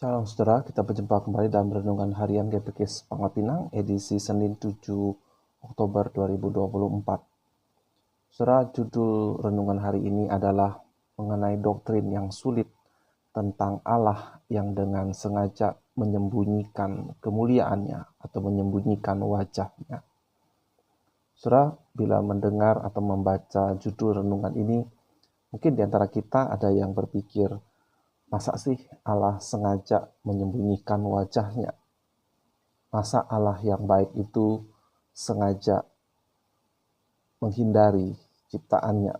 Shalom saudara, kita berjumpa kembali dalam Renungan Harian GPKS Pangkal Pinang, edisi Senin 7 Oktober 2024. Saudara, judul renungan hari ini adalah mengenai doktrin yang sulit tentang Allah yang dengan sengaja menyembunyikan kemuliaannya atau menyembunyikan wajahnya. Saudara, bila mendengar atau membaca judul renungan ini, mungkin di antara kita ada yang berpikir, masa sih Allah sengaja menyembunyikan wajahnya? Masa Allah yang baik itu sengaja menghindari ciptaannya?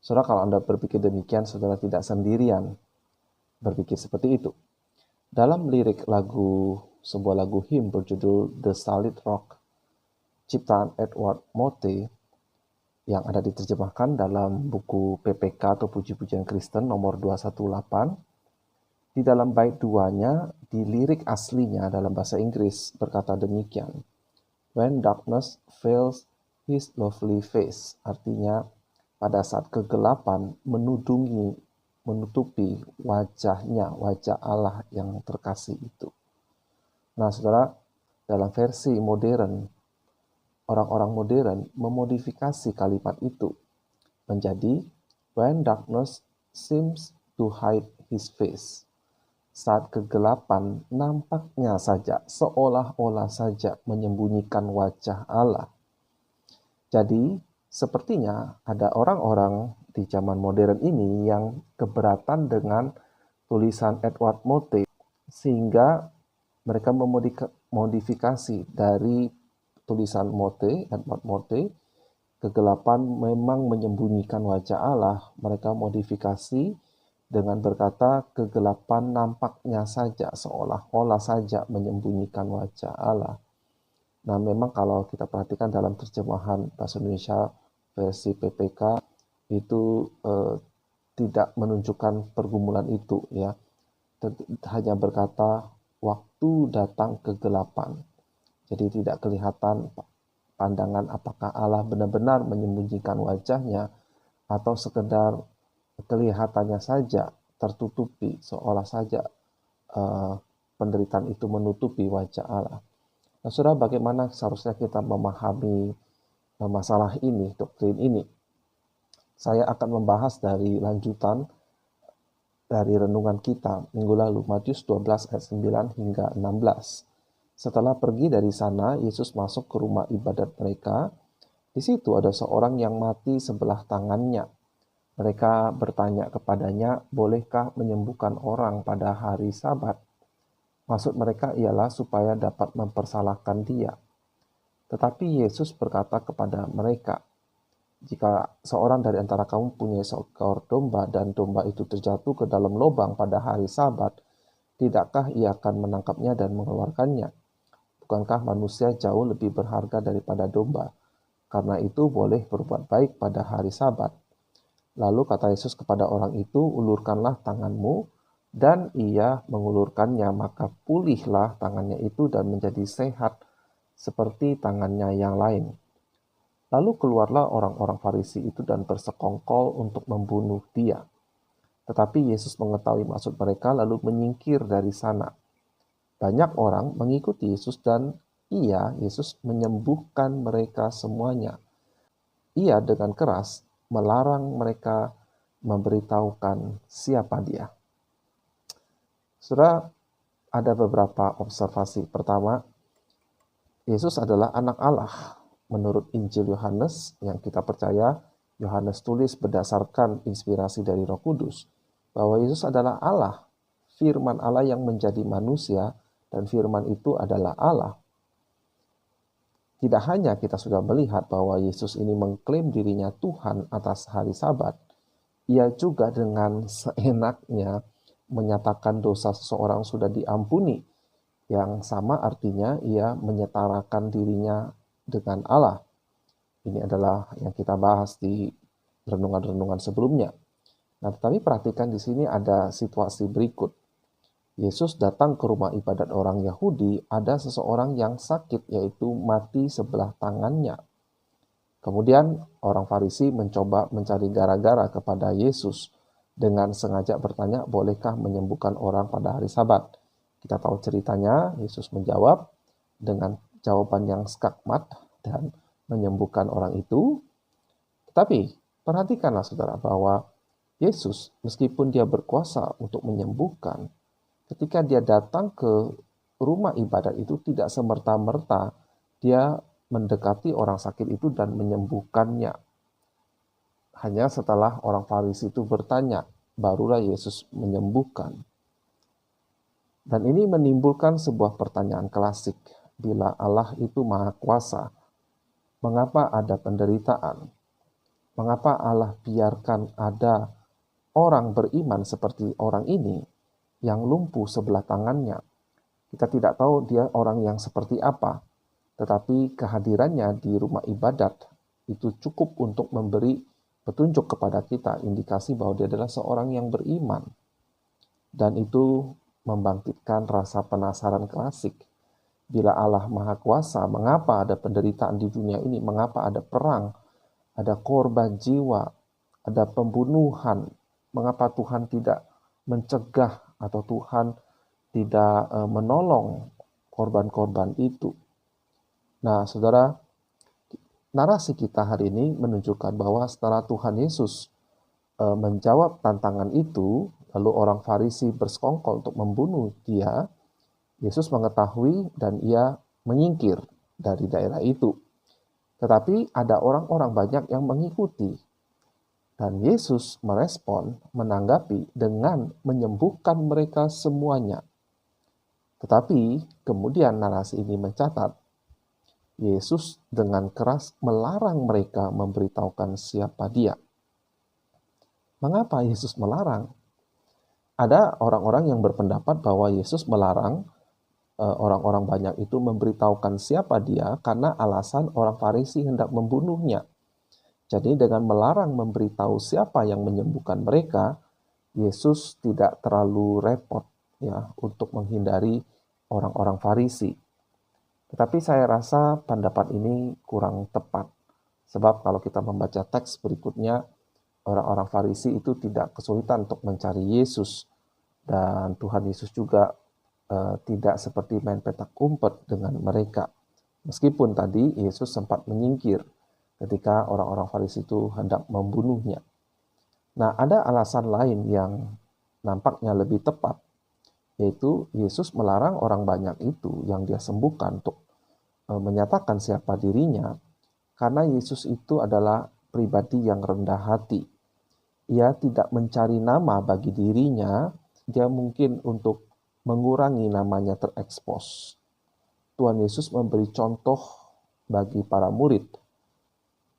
Saudara, kalau Anda berpikir demikian, saudara tidak sendirian berpikir seperti itu. Dalam lirik sebuah lagu hymn berjudul The Solid Rock, ciptaan Edward Mote, yang ada diterjemahkan dalam buku PPK atau Puji-Pujian Kristen nomor 218, di dalam bait 2-nya, di lirik aslinya dalam bahasa Inggris berkata demikian. When darkness veils his lovely face. Artinya, pada saat kegelapan menutupi wajahnya, wajah Allah yang terkasih itu. Nah, saudara, dalam versi modern, orang-orang modern memodifikasi kalimat itu menjadi when darkness seems to hide his face. Saat kegelapan nampaknya saja, seolah-olah saja menyembunyikan wajah Allah. Jadi, sepertinya ada orang-orang di zaman modern ini yang keberatan dengan tulisan Edward Mote, sehingga mereka memodifikasi dari tulisan Edward Mote, kegelapan memang menyembunyikan wajah Allah. Mereka modifikasi dengan berkata kegelapan nampaknya saja, seolah-olah saja menyembunyikan wajah Allah. Nah, memang kalau kita perhatikan dalam terjemahan bahasa Indonesia versi PPK itu tidak menunjukkan pergumulan itu, ya. Hanya berkata waktu datang kegelapan. Jadi tidak kelihatan pandangan apakah Allah benar-benar menyembunyikan wajahnya atau sekedar kelihatannya saja tertutupi, seolah saja penderitaan itu menutupi wajah Allah. Nah, saudara, bagaimana seharusnya kita memahami masalah ini, doktrin ini? Saya akan membahas dari lanjutan dari renungan kita minggu lalu, Matius 12 ayat 9 hingga 16. Setelah pergi dari sana, Yesus masuk ke rumah ibadat mereka. Di situ ada seorang yang mati sebelah tangannya. Mereka bertanya kepadanya, bolehkah menyembuhkan orang pada hari Sabat? Maksud mereka ialah supaya dapat mempersalahkan dia. Tetapi Yesus berkata kepada mereka, jika seorang dari antara kamu punya seekor domba dan domba itu terjatuh ke dalam lubang pada hari Sabat, tidakkah ia akan menangkapnya dan mengeluarkannya? Bukankah manusia jauh lebih berharga daripada domba? Karena itu boleh berbuat baik pada hari Sabat. Lalu kata Yesus kepada orang itu, ulurkanlah tanganmu, dan ia mengulurkannya, maka pulihlah tangannya itu dan menjadi sehat seperti tangannya yang lain. Lalu keluarlah orang-orang Farisi itu dan bersekongkol untuk membunuh dia. Tetapi Yesus mengetahui maksud mereka lalu menyingkir dari sana. Banyak orang mengikuti Yesus dan Yesus menyembuhkan mereka semuanya. Ia dengan keras melarang mereka memberitahukan siapa dia. Saudara, ada beberapa observasi. Pertama, Yesus adalah anak Allah. Menurut Injil Yohanes yang kita percaya, Yohanes tulis berdasarkan inspirasi dari Roh Kudus, bahwa Yesus adalah Allah, firman Allah yang menjadi manusia, dan firman itu adalah Allah. Tidak hanya kita sudah melihat bahwa Yesus ini mengklaim dirinya Tuhan atas hari Sabat, ia juga dengan seenaknya menyatakan dosa seseorang sudah diampuni. Yang sama artinya ia menyetarakan dirinya dengan Allah. Ini adalah yang kita bahas di renungan-renungan sebelumnya. Nah, tetapi perhatikan di sini ada situasi berikut. Yesus datang ke rumah ibadat orang Yahudi, ada seseorang yang sakit, yaitu mati sebelah tangannya. Kemudian orang Farisi mencoba mencari gara-gara kepada Yesus dengan sengaja bertanya, bolehkah menyembuhkan orang pada hari Sabat? Kita tahu ceritanya, Yesus menjawab dengan jawaban yang skakmat dan menyembuhkan orang itu. Tetapi perhatikanlah saudara bahwa Yesus meskipun dia berkuasa untuk menyembuhkan, ketika dia datang ke rumah ibadat itu tidak semerta-merta dia mendekati orang sakit itu dan menyembuhkannya. Hanya setelah orang Farisi itu bertanya, barulah Yesus menyembuhkan. Dan ini menimbulkan sebuah pertanyaan klasik. Bila Allah itu Maha Kuasa, mengapa ada penderitaan? Mengapa Allah biarkan ada orang beriman seperti orang ini yang lumpuh sebelah tangannya? Kita tidak tahu dia orang yang seperti apa, tetapi kehadirannya di rumah ibadat itu cukup untuk memberi petunjuk kepada kita, indikasi bahwa dia adalah seorang yang beriman. Dan itu membangkitkan rasa penasaran klasik. Bila Allah Maha Kuasa, mengapa ada penderitaan di dunia ini? Mengapa ada perang, ada korban jiwa, ada pembunuhan? Mengapa Tuhan tidak mencegah atau Tuhan tidak menolong korban-korban itu? Nah, saudara, narasi kita hari ini menunjukkan bahwa setelah Tuhan Yesus menjawab tantangan itu, lalu orang Farisi bersekongkol untuk membunuh dia, Yesus mengetahui dan ia menyingkir dari daerah itu. Tetapi ada orang-orang banyak yang mengikuti. Dan Yesus merespon, menanggapi dengan menyembuhkan mereka semuanya. Tetapi kemudian narasi ini mencatat, Yesus dengan keras melarang mereka memberitahukan siapa dia. Mengapa Yesus melarang? Ada orang-orang yang berpendapat bahwa Yesus melarang orang-orang banyak itu memberitahukan siapa dia karena alasan orang Farisi hendak membunuhnya. Jadi dengan melarang memberitahu siapa yang menyembuhkan mereka, Yesus tidak terlalu repot ya untuk menghindari orang-orang Farisi. Tetapi saya rasa pendapat ini kurang tepat. Sebab kalau kita membaca teks berikutnya, orang-orang Farisi itu tidak kesulitan untuk mencari Yesus. Dan Tuhan Yesus juga tidak seperti main petak umpet dengan mereka. Meskipun tadi Yesus sempat menyingkir ketika orang-orang Farisi itu hendak membunuhnya. Nah, ada alasan lain yang nampaknya lebih tepat, yaitu Yesus melarang orang banyak itu yang dia sembuhkan untuk menyatakan siapa dirinya, karena Yesus itu adalah pribadi yang rendah hati. Ia tidak mencari nama bagi dirinya, dia mungkin untuk mengurangi namanya terekspos. Tuhan Yesus memberi contoh bagi para murid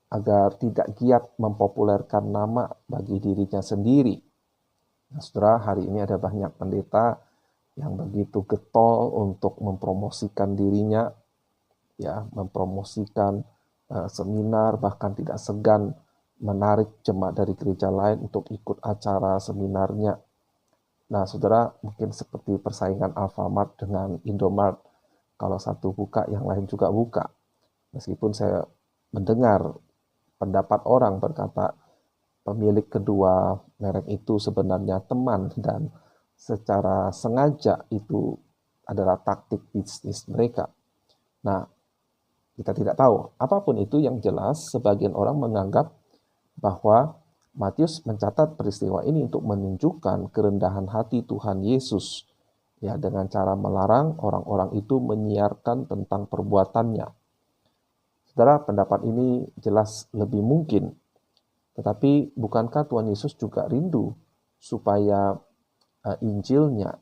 agar tidak giat mempopulerkan nama bagi dirinya sendiri. Nah, saudara, hari ini ada banyak pendeta yang begitu getol untuk mempromosikan dirinya, ya, mempromosikan seminar, bahkan tidak segan menarik jemaat dari gereja lain untuk ikut acara seminarnya. Nah, saudara, mungkin seperti persaingan Alfamart dengan Indomart. Kalau satu buka, yang lain juga buka. Meskipun saya mendengar pendapat orang berkata, pemilik kedua merek itu sebenarnya teman dan secara sengaja itu adalah taktik bisnis mereka. Nah, kita tidak tahu. Apapun itu yang jelas, sebagian orang menganggap bahwa Matius mencatat peristiwa ini untuk menunjukkan kerendahan hati Tuhan Yesus, ya, dengan cara melarang orang-orang itu menyiarkan tentang perbuatannya. Saudara, pendapat ini jelas lebih mungkin. Tetapi bukankah Tuhan Yesus juga rindu supaya Injilnya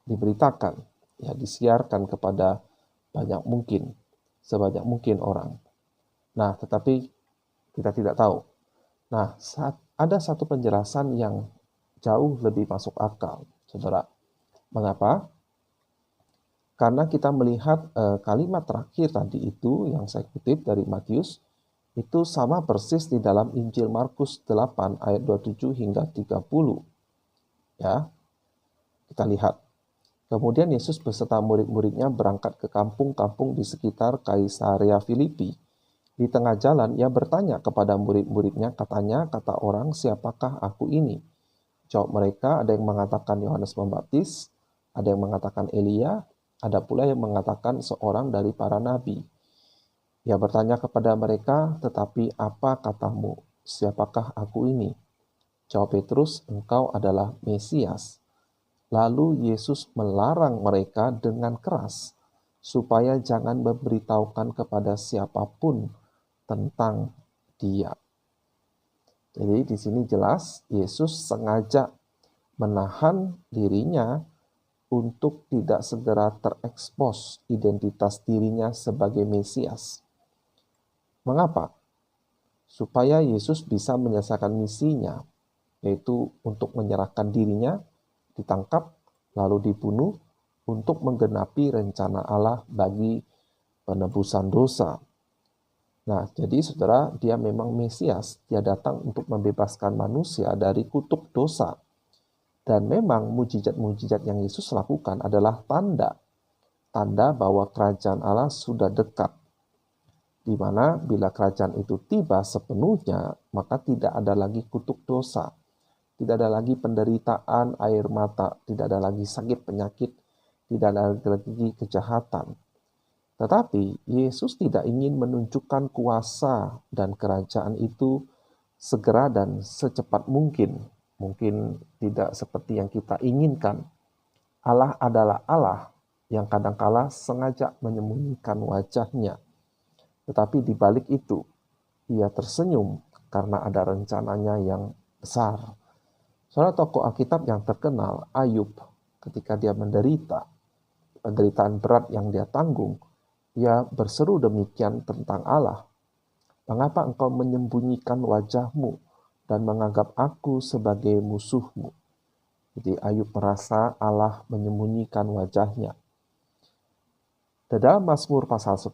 diberitakan, ya, disiarkan kepada sebanyak mungkin orang. Nah, tetapi kita tidak tahu. Nah, ada satu penjelasan yang jauh lebih masuk akal, saudara. Mengapa? Karena kita melihat kalimat terakhir tadi itu yang saya kutip dari Matius, itu sama persis di dalam Injil Markus 8 ayat 27 hingga 30. Ya, kita lihat. Kemudian Yesus beserta murid-muridnya berangkat ke kampung-kampung di sekitar Kaisarea Filipi. Di tengah jalan ia bertanya kepada murid-muridnya, katanya, kata orang, siapakah aku ini? Jawab mereka, ada yang mengatakan Yohanes Pembaptis, ada yang mengatakan Elia, ada pula yang mengatakan seorang dari para nabi. Ia bertanya kepada mereka, tetapi apa katamu? Siapakah aku ini? Jawab Petrus, engkau adalah Mesias. Lalu Yesus melarang mereka dengan keras, supaya jangan memberitahukan kepada siapapun tentang Dia. Jadi di sini jelas Yesus sengaja menahan dirinya untuk tidak segera terekspos identitas dirinya sebagai Mesias. Mengapa? Supaya Yesus bisa menyelesaikan misinya, yaitu untuk menyerahkan dirinya, ditangkap, lalu dibunuh untuk menggenapi rencana Allah bagi penebusan dosa. Nah, jadi saudara, dia memang Mesias. Dia datang untuk membebaskan manusia dari kutuk dosa. Dan memang mujizat-mujizat yang Yesus lakukan adalah tanda bahwa kerajaan Allah sudah dekat. Di mana bila kerajaan itu tiba sepenuhnya, maka tidak ada lagi kutuk dosa. Tidak ada lagi penderitaan, air mata, tidak ada lagi sakit penyakit, tidak ada lagi kejahatan. Tetapi Yesus tidak ingin menunjukkan kuasa dan kerajaan itu segera dan secepat mungkin. Mungkin tidak seperti yang kita inginkan. Allah adalah Allah yang kadangkala sengaja menyembunyikan wajahnya. Tetapi di balik itu, Ia tersenyum karena ada rencananya yang besar. Saudara, tokoh Alkitab yang terkenal, Ayub, ketika dia menderita, penderitaan berat yang dia tanggung, ia berseru demikian tentang Allah. Mengapa engkau menyembunyikan wajahmu dan menganggap aku sebagai musuhmu? Jadi Ayub merasa Allah menyembunyikan wajahnya. Dalam Mazmur pasal 10,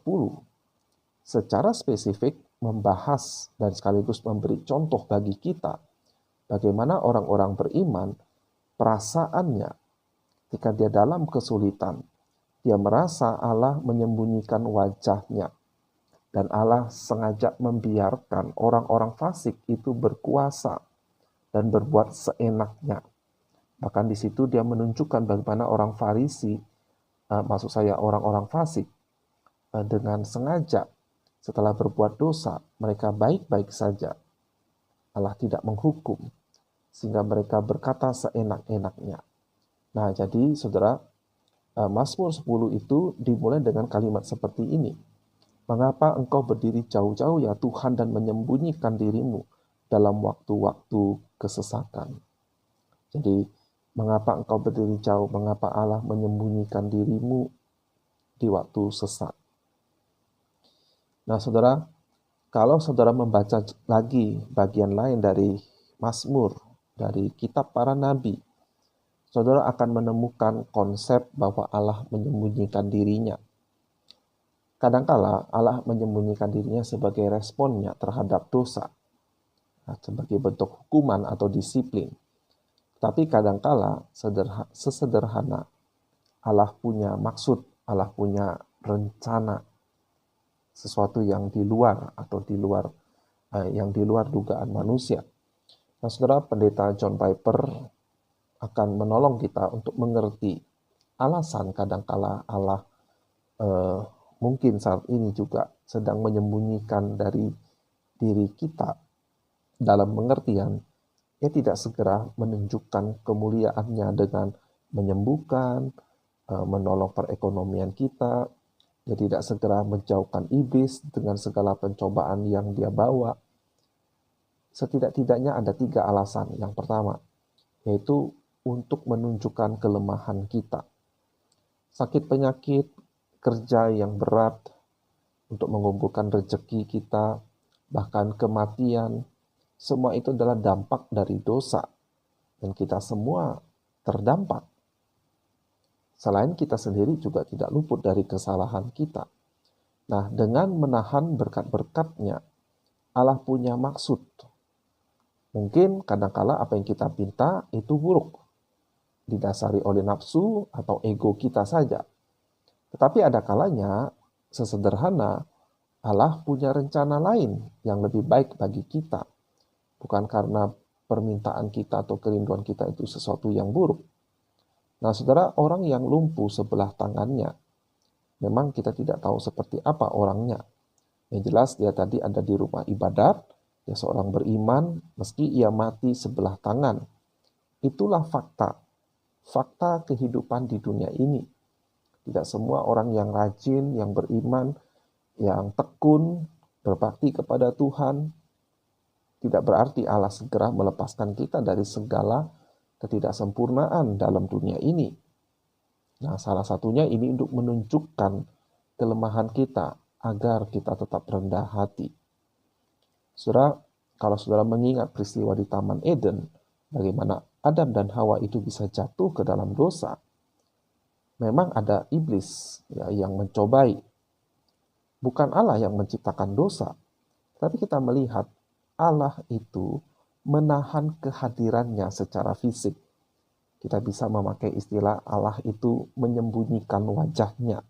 secara spesifik membahas dan sekaligus memberi contoh bagi kita bagaimana orang-orang beriman perasaannya ketika dia dalam kesulitan. Dia merasa Allah menyembunyikan wajahnya. Dan Allah sengaja membiarkan orang-orang fasik itu berkuasa dan berbuat seenaknya. Bahkan di situ dia menunjukkan bagaimana orang Farisi, maksud saya orang-orang fasik, dengan sengaja setelah berbuat dosa, mereka baik-baik saja. Allah tidak menghukum, sehingga mereka berkata seenak-enaknya. Nah, jadi saudara, Mazmur 10 itu dimulai dengan kalimat seperti ini. Mengapa engkau berdiri jauh-jauh ya Tuhan dan menyembunyikan dirimu dalam waktu-waktu kesesakan. Jadi, mengapa engkau berdiri jauh? Mengapa Allah menyembunyikan dirimu di waktu sesak? Nah, saudara, kalau saudara membaca lagi bagian lain dari Mazmur, dari kitab para nabi, saudara akan menemukan konsep bahwa Allah menyembunyikan dirinya. Kadangkala Allah menyembunyikan dirinya sebagai responnya terhadap dosa, sebagai bentuk hukuman atau disiplin. Tapi kadangkala sesederhana Allah punya maksud, Allah punya rencana, sesuatu yang di luar atau yang di luar dugaan manusia. Nah, saudara, pendeta John Piper akan menolong kita untuk mengerti alasan kadangkala Allah mungkin saat ini juga sedang menyembunyikan dari diri kita dalam pengertian ia tidak segera menunjukkan kemuliaannya dengan menyembuhkan, menolong perekonomian kita. Dia tidak segera menjauhkan iblis dengan segala pencobaan yang dia bawa. Setidak-tidaknya ada 3 alasan. Yang pertama, yaitu untuk menunjukkan kelemahan kita. Sakit penyakit, kerja yang berat, untuk mengumpulkan rezeki kita, bahkan kematian, semua itu adalah dampak dari dosa. Dan kita semua terdampak. Selain kita sendiri juga tidak luput dari kesalahan kita. Nah, dengan menahan berkat-berkat-Nya, Allah punya maksud. Mungkin kadangkala apa yang kita minta itu buruk, didasari oleh nafsu atau ego kita saja. Tetapi ada kalanya, sesederhana, Allah punya rencana lain yang lebih baik bagi kita. Bukan karena permintaan kita atau kerinduan kita itu sesuatu yang buruk. Nah, saudara, orang yang lumpuh sebelah tangannya, memang kita tidak tahu seperti apa orangnya. Yang jelas dia tadi ada di rumah ibadat, dia seorang beriman, meski ia mati sebelah tangan. Itulah fakta. Fakta kehidupan di dunia ini. Tidak semua orang yang rajin, yang beriman, yang tekun, berbakti kepada Tuhan, tidak berarti Allah segera melepaskan kita dari segala ketidaksempurnaan dalam dunia ini. Nah, salah satunya ini untuk menunjukkan kelemahan kita agar kita tetap rendah hati. Saudara, kalau saudara mengingat peristiwa di Taman Eden, bagaimana Adam dan Hawa itu bisa jatuh ke dalam dosa, memang ada iblis ya, yang mencobai. Bukan Allah yang menciptakan dosa, tapi kita melihat Allah itu menahan kehadirannya secara fisik. Kita bisa memakai istilah Allah itu menyembunyikan wajahnya.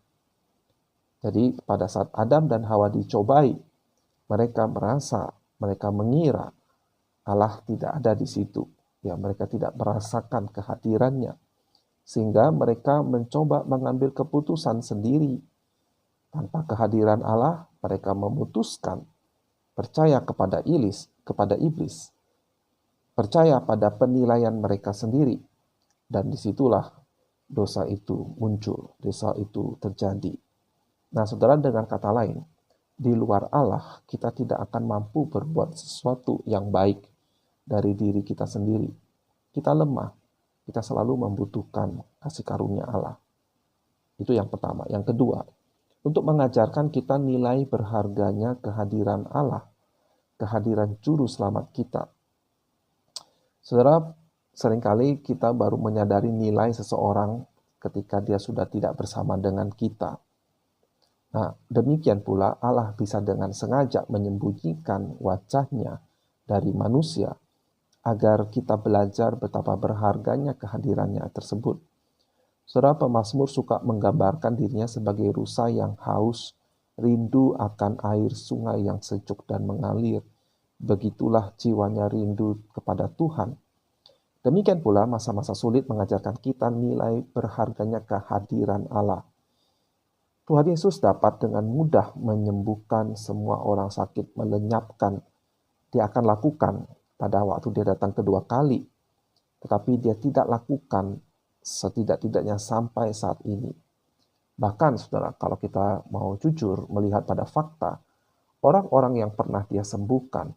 Jadi pada saat Adam dan Hawa dicobai, mereka mengira Allah tidak ada di situ. Ya, mereka tidak merasakan kehadirannya. Sehingga mereka mencoba mengambil keputusan sendiri. Tanpa kehadiran Allah, mereka memutuskan percaya kepada iblis, percaya pada penilaian mereka sendiri. Dan disitulah dosa itu muncul, dosa itu terjadi. Nah, saudara, dengan kata lain, di luar Allah, kita tidak akan mampu berbuat sesuatu yang baik dari diri kita sendiri. Kita lemah, kita selalu membutuhkan kasih karunia Allah. Itu yang pertama. Yang kedua, untuk mengajarkan kita nilai berharganya kehadiran Allah, kehadiran juru selamat kita. Saudara, seringkali kita baru menyadari nilai seseorang ketika dia sudah tidak bersama dengan kita. Nah, demikian pula Allah bisa dengan sengaja menyembunyikan wajahnya dari manusia agar kita belajar betapa berharganya kehadirannya tersebut. Saudara, pemazmur suka menggambarkan dirinya sebagai rusa yang haus, rindu akan air sungai yang sejuk dan mengalir. Begitulah jiwanya rindu kepada Tuhan. Demikian pula masa-masa sulit mengajarkan kita nilai berharganya kehadiran Allah. Tuhan Yesus dapat dengan mudah menyembuhkan semua orang sakit, melenyapkan. Dia akan lakukan pada waktu dia datang kedua kali. Tetapi dia tidak lakukan setidak-tidaknya sampai saat ini. Bahkan, saudara, kalau kita mau jujur melihat pada fakta, orang-orang yang pernah dia sembuhkan,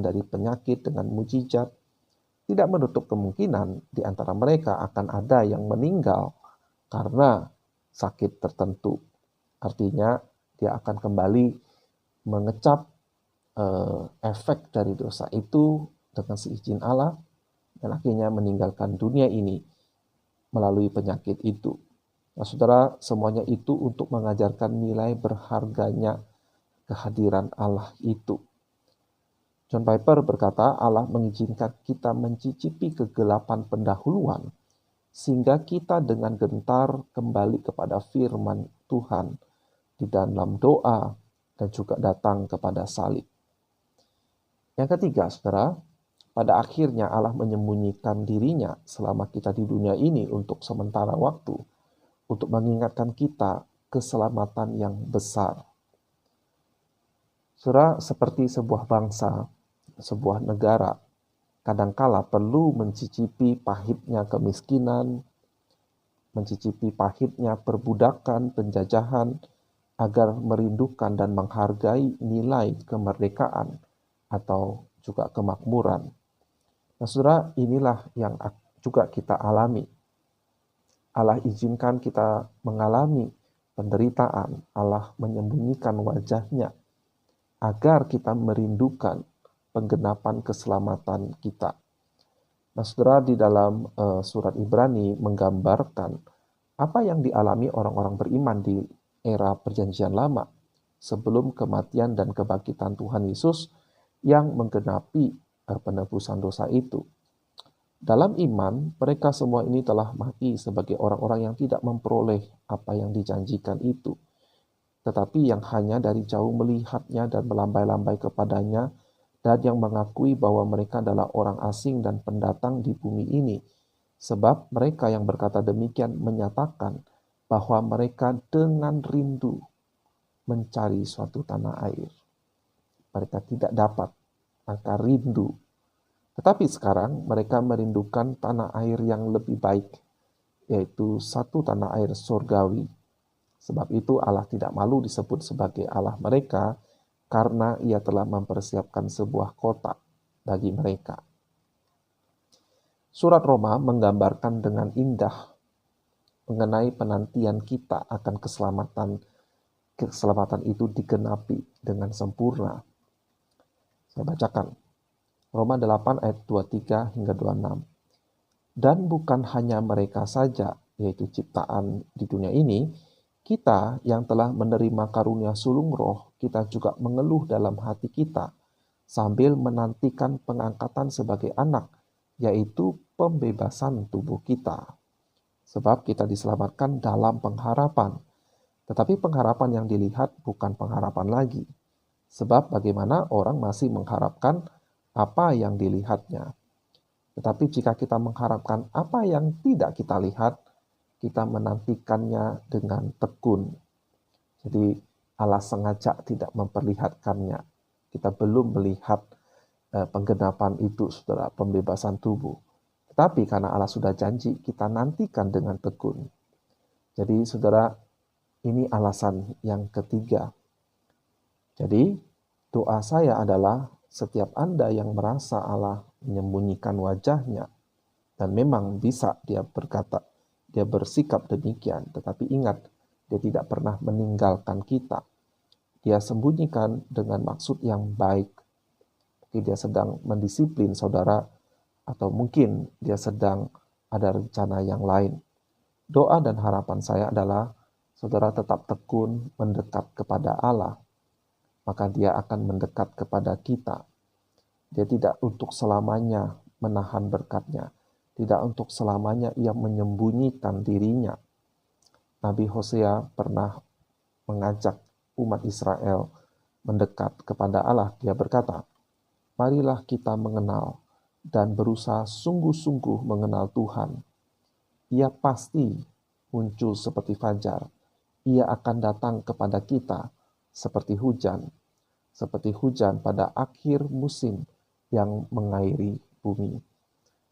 dari penyakit dengan mujizat, tidak menutup kemungkinan di antara mereka akan ada yang meninggal karena sakit tertentu. Artinya, dia akan kembali mengecap efek dari dosa itu dengan seizin Allah, dan akhirnya meninggalkan dunia ini melalui penyakit itu. Nah, saudara, semuanya itu untuk mengajarkan nilai berharganya kehadiran Allah itu. John Piper berkata, Allah mengizinkan kita mencicipi kegelapan pendahuluan, sehingga kita dengan gentar kembali kepada firman Tuhan di dalam doa dan juga datang kepada salib. Yang ketiga, saudara, pada akhirnya Allah menyembunyikan dirinya selama kita di dunia ini untuk sementara waktu, untuk mengingatkan kita keselamatan yang besar. Saudara, seperti sebuah bangsa, sebuah negara, kadangkala perlu mencicipi pahitnya kemiskinan, mencicipi pahitnya perbudakan, penjajahan, agar merindukan dan menghargai nilai kemerdekaan atau juga kemakmuran. Nah, saudara, inilah yang juga kita alami. Allah izinkan kita mengalami penderitaan. Allah menyembunyikan wajahnya agar kita merindukan penggenapan keselamatan kita. Nah, saudara, di dalam surat Ibrani menggambarkan apa yang dialami orang-orang beriman di era Perjanjian Lama sebelum kematian dan kebangkitan Tuhan Yesus yang menggenapi penebusan dosa itu. Dalam iman, mereka semua ini telah mati sebagai orang-orang yang tidak memperoleh apa yang dijanjikan itu, tetapi yang hanya dari jauh melihatnya dan melambai-lambai kepadanya dan yang mengakui bahwa mereka adalah orang asing dan pendatang di bumi ini. Sebab mereka yang berkata demikian menyatakan bahwa mereka dengan rindu mencari suatu tanah air. Mereka tidak dapat, maka rindu. Tetapi sekarang mereka merindukan tanah air yang lebih baik, yaitu satu tanah air surgawi. Sebab itu Allah tidak malu disebut sebagai Allah mereka, karena ia telah mempersiapkan sebuah kota bagi mereka. Surat Roma menggambarkan dengan indah mengenai penantian kita akan keselamatan. Keselamatan itu digenapi dengan sempurna. Saya bacakan. Roma 8 ayat 23 hingga 26. Dan bukan hanya mereka saja, yaitu ciptaan di dunia ini, kita yang telah menerima karunia sulung roh, kita juga mengeluh dalam hati kita, sambil menantikan pengangkatan sebagai anak, yaitu pembebasan tubuh kita. Sebab kita diselamatkan dalam pengharapan. Tetapi pengharapan yang dilihat bukan pengharapan lagi. Sebab bagaimana orang masih mengharapkan apa yang dilihatnya. Tetapi jika kita mengharapkan apa yang tidak kita lihat, kita menantikannya dengan tekun. Jadi Allah sengaja tidak memperlihatkannya. Kita belum melihat penggenapan itu, saudara, pembebasan tubuh. Tetapi karena Allah sudah janji, kita nantikan dengan tekun. Jadi saudara, ini alasan yang ketiga. Jadi doa saya adalah setiap Anda yang merasa Allah menyembunyikan wajahnya, dan memang bisa dia berkata, dia bersikap demikian, tetapi ingat, dia tidak pernah meninggalkan kita. Dia sembunyikan dengan maksud yang baik. Mungkin dia sedang mendisiplin saudara, atau mungkin dia sedang ada rencana yang lain. Doa dan harapan saya adalah saudara tetap tekun mendekat kepada Allah, maka dia akan mendekat kepada kita. Dia tidak untuk selamanya menahan berkatnya, tidak untuk selamanya ia menyembunyikan dirinya. Nabi Hosea pernah mengajak umat Israel mendekat kepada Allah. Dia berkata, marilah kita mengenal dan berusaha sungguh-sungguh mengenal Tuhan. Ia pasti muncul seperti fajar. Ia akan datang kepada kita seperti hujan pada akhir musim yang mengairi bumi.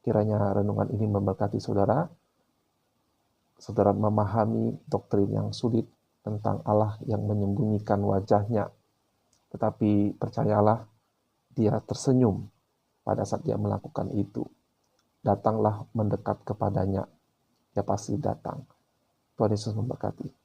Kiranya renungan ini memberkati saudara. Saudara memahami doktrin yang sulit tentang Allah yang menyembunyikan wajahnya. Tetapi percayalah, dia tersenyum pada saat dia melakukan itu. Datanglah mendekat kepadanya. Dia pasti datang. Tuhan Yesus memberkati.